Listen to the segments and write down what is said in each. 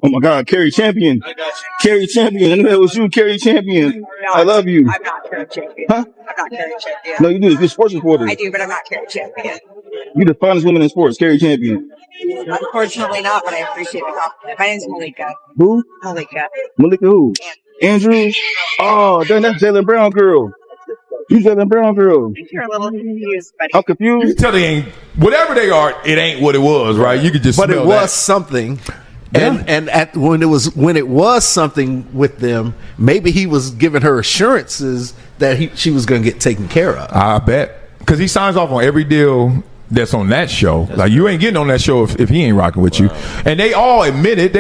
Oh my God, Carrie Champion. Carrie Champion. I knew that was you, Carrie Champion. No, I love you. I'm not Carrie Champion. Huh? I'm not Carrie Champion. No, you do. You're a sports reporter. I do, but I'm not Carrie Champion. You're the finest woman in sports, Carrie Champion. Unfortunately not, but I appreciate the compliment. My name's Malika. Who? Malika. Malika who? Andrew? Oh, that's Jaylen Brown girl. You Jaylen Brown girl. You're a little confused, buddy. I'm confused. You tell they ain't whatever they are. It ain't what it was, right? You could just. But it smell was that. something. Yeah. And when it was something with them, maybe he was giving her assurances that she was going to get taken care of. I bet, because he signs off on every deal that's on that show. Like, you ain't getting on that show if he ain't rocking with you. And they all admit it.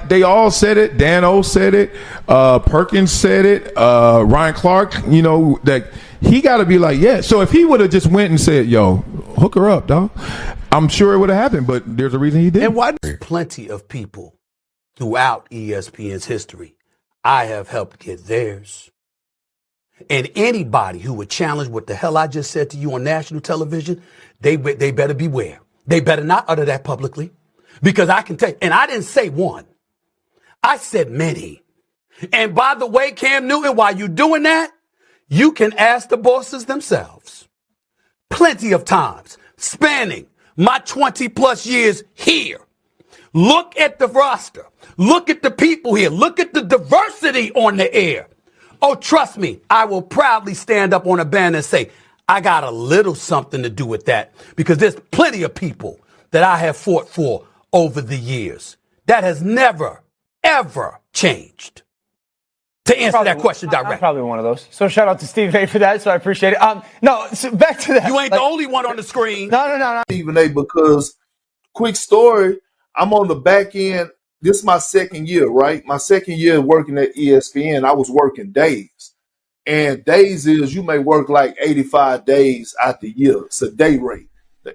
They all said it. Dan O said it. Perkins said it. Ryan Clark. You know that he got to be like, yeah. So if he would have just went and said, "Yo, hook her up, dog," I'm sure it would have happened. But there's a reason he didn't. And why? Plenty of people throughout ESPN's history, I have helped get theirs. And anybody who would challenge what the hell I just said to you on national television, they better beware. They better not utter that publicly, because I can tell you, and I didn't say one, I said many. And by the way, Cam Newton, while you're doing that, you can ask the bosses themselves. Plenty of times, spanning my 20 plus years here. Look at the roster. Look at the people here. Look at the diversity on the air. Oh, trust me, I will proudly stand up on a banner and say, I got a little something to do with that, because there's plenty of people that I have fought for over the years. That has never, ever changed. To answer that question directly. I'm probably one of those. So shout out to Stephen A for that. So I appreciate it. No, so back to that. You ain't the only one on the screen. No. Stephen A, because quick story, I'm on the back end. This is my second year, right? My second year working at ESPN, I was working days. And days is you may work like 85 days out the year. It's a day rate.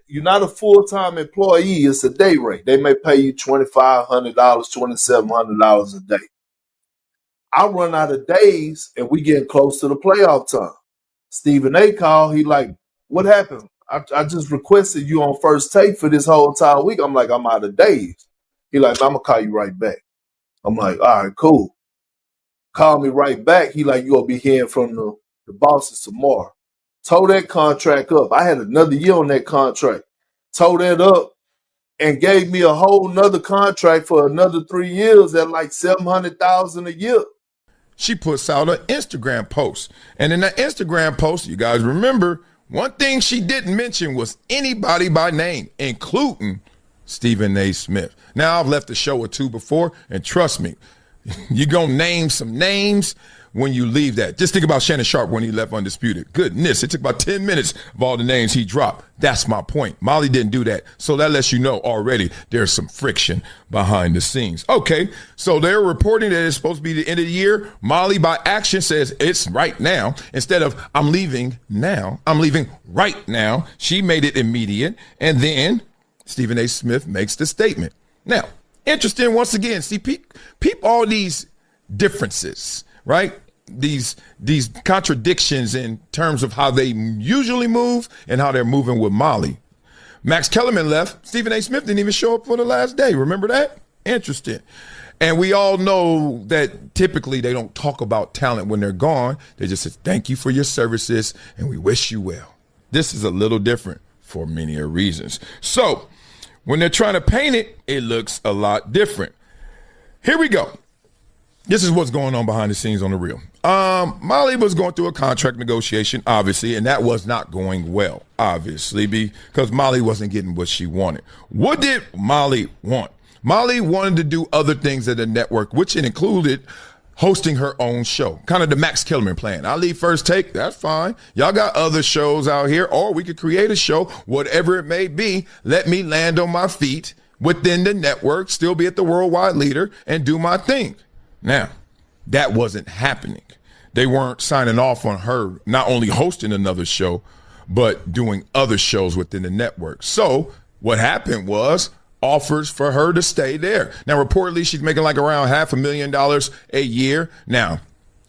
You're not a full-time employee. It's a day rate. They may pay you $2,500, $2,700 a day. I run out of days, and we getting close to the playoff time. Stephen A called. He like, what happened? I just requested you on First Take for this whole entire week. I'm like, I'm out of days. He like, I'm going to call you right back. I'm like, all right, cool. Call me right back. He like, you going to be hearing from the bosses tomorrow. Tore that contract up. I had another year on that contract. Tore that up and gave me a whole nother contract for another 3 years at like $700,000 a year. She puts out an Instagram post. And in that Instagram post, you guys remember, one thing she didn't mention was anybody by name, including Stephen A. Smith. Now, I've left a show or two before, and trust me, you're going to name some names when you leave that. Just think about Shannon Sharp when he left Undisputed. Goodness, it took about 10 minutes of all the names he dropped. That's my point. Molly didn't do that. So that lets you know already there's some friction behind the scenes. Okay, so they're reporting that it's supposed to be the end of the year. Molly, by action, says it's right now. Instead of I'm leaving now, I'm leaving right now. She made it immediate. And then Stephen A. Smith makes the statement. Now, interesting once again. See, peep all these differences, right? These contradictions in terms of how they usually move and how they're moving with Molly. Max Kellerman left. Stephen A. Smith didn't even show up for the last day. Remember that? Interesting. And we all know that typically they don't talk about talent when they're gone. They just say, thank you for your services and we wish you well. This is a little different for many reasons. So when they're trying to paint it, it looks a lot different. Here we go. This is what's going on behind the scenes on the real. Molly was going through a contract negotiation, obviously, and that was not going well, obviously, because Molly wasn't getting what she wanted. What did Molly want? Molly wanted to do other things at the network, which it included hosting her own show, kind of the Max Kellerman plan. I leave First Take, that's fine. Y'all got other shows out here, or we could create a show, whatever it may be. Let me land on my feet within the network, still be at the worldwide leader, and do my thing. Now, that wasn't happening. They weren't signing off on her not only hosting another show, but doing other shows within the network. So what happened was offers for her to stay there. Now, reportedly, she's making like around $500,000 a year. Now,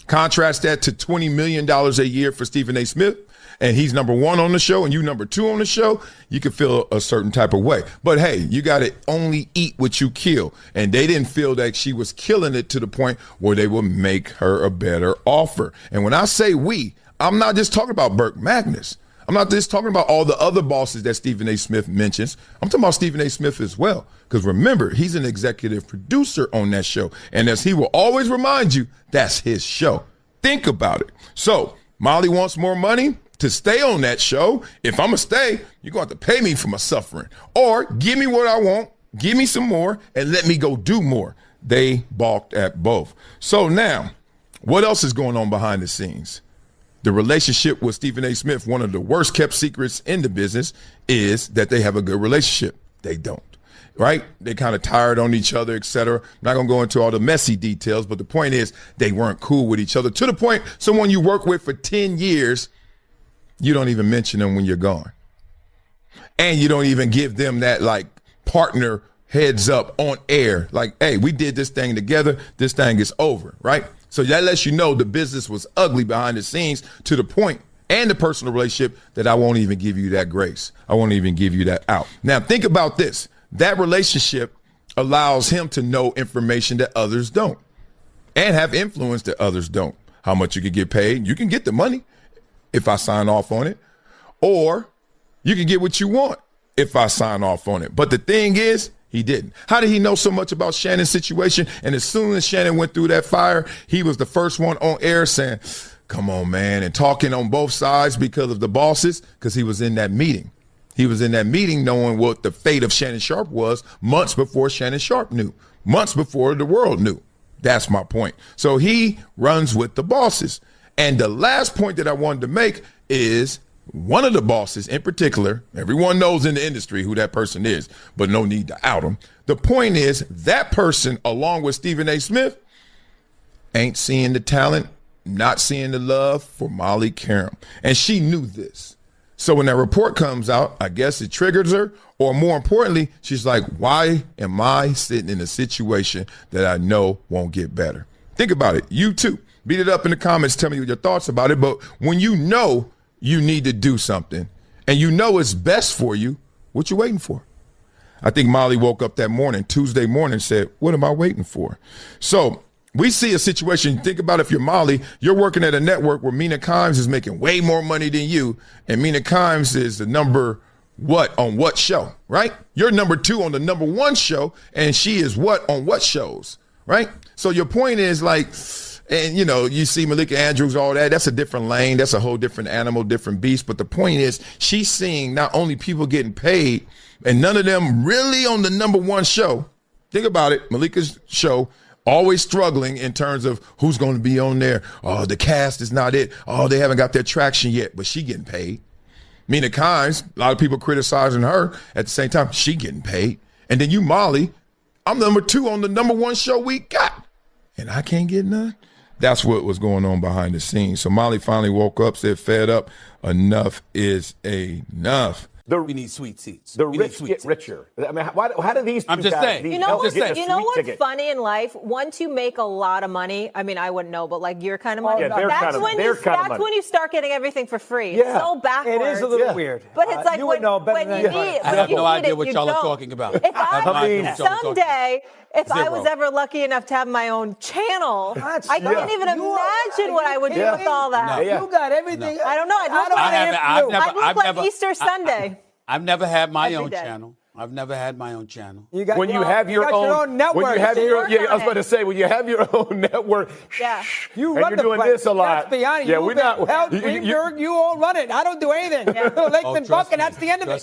contrast that to $20 million a year for Stephen A. Smith. and he's number 1 on the show and you number 2 on the show, you can feel a certain type of way. But hey, you got to only eat what you kill. And they didn't feel that she was killing it to the point where they would make her a better offer. And when I say we, I'm not just talking about Burke Magnus. I'm not just talking about all the other bosses that Stephen A. Smith mentions. I'm talking about Stephen A. Smith as well. Because remember, he's an executive producer on that show. And as he will always remind you, that's his show. Think about it. So Molly wants more money to stay on that show. If I'm going to stay, you're going to have to pay me for my suffering. Or give me what I want, give me some more, and let me go do more. They balked at both. So now, what else is going on behind the scenes? The relationship with Stephen A. Smith, one of the worst kept secrets in the business, is that they have a good relationship. They don't, right? They kind of tired on each other, et cetera. I'm not going to go into all the messy details, but the point is they weren't cool with each other to the point someone you work with for 10 years, you don't even mention them when you're gone. And you don't even give them that like partner heads up on air. Like, hey, we did this thing together. This thing is over, right? So that lets you know the business was ugly behind the scenes to the point and the personal relationship that I won't even give you that grace. I won't even give you that out. Now, think about this. That relationship allows him to know information that others don't and have influence that others don't. How much you can get paid. You can get the money if I sign off on it, or you can get what you want if I sign off on it. But the thing is, he didn't. How did he know so much about Shannon's situation? And as soon as Shannon went through that fire, he was the first one on air saying, come on, man, and talking on both sides because of the bosses, because he was in that meeting. He was in that meeting knowing what the fate of Shannon Sharpe was months before Shannon Sharpe knew, months before the world knew. That's my point. So he runs with the bosses. And the last point that I wanted to make is one of the bosses in particular, everyone knows in the industry who that person is, but no need to out him. The point is that person, along with Stephen A. Smith, ain't seeing the talent, not seeing the love for Molly Qerim. And she knew this. So when that report comes out, I guess it triggers her, or more importantly, she's like, why am I sitting in a situation that I know won't get better? Think about it. You too. Beat it up in the comments. Tell me your thoughts about it. But when you know you need to do something and you know it's best for you, what you waiting for? I think Molly woke up that morning, Tuesday morning, said, what am I waiting for? So we see a situation. Think about if you're Molly, you're working at a network where Mina Kimes is making way more money than you. And Mina Kimes is the number what on what show, right? You're number 2 on the number 1 show. And she is what on what shows, right? So your point is like, and, you know, you see Malika Andrews, all that. That's a different lane. That's a whole different animal, different beast. But the point is she's seeing not only people getting paid and none of them really on the number 1 show. Think about it. Malika's show always struggling in terms of who's going to be on there. Oh, the cast is not it. Oh, they haven't got their traction yet, but she getting paid. Mina Kimes, a lot of people criticizing her. At the same time, she getting paid. And then you, Molly, I'm number 2 on the number 1 show we got. And I can't get none. That's what was going on behind the scenes. So Molly finally woke up, said, fed up. Enough is enough. We need sweet seats. The rich get richer. I mean, how do these? I'm just saying. You know what's funny in life? Once you make a lot of money, I mean, I wouldn't know, but like your kind of money, that's when you start getting everything for free. Yeah. It's so backwards. It is a little weird. But it's like when you need it. I have no idea what y'all are talking about. Someday, if I was ever lucky enough to have my own channel, I can't even imagine what I would do with all that. You got everything. I don't know. I'd look like Easter Sunday. I've never had my own channel. I've never had my own channel. When you have your own network, when you have your I was about to say when you have your own network, you run you're doing this a lot. Let's be honest. Yeah, we're not. You all run it. I don't do anything. Lakeland Buck, and that's the end of it.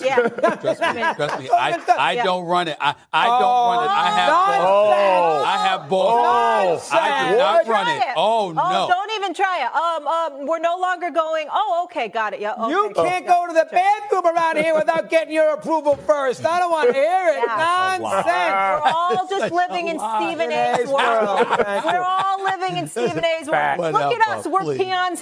Trust me. I don't run it. I don't run it. I have balls. I do not run it. Oh no! Don't even try it. We're no longer going. Oh, okay, got it. Yeah. Okay. You can't go to the bathroom around here without getting your approval first. I don't want to hear it. Nonsense. We're all just living in Stephen A's world. We're all living in Stephen A's world. Look at us. We're peons.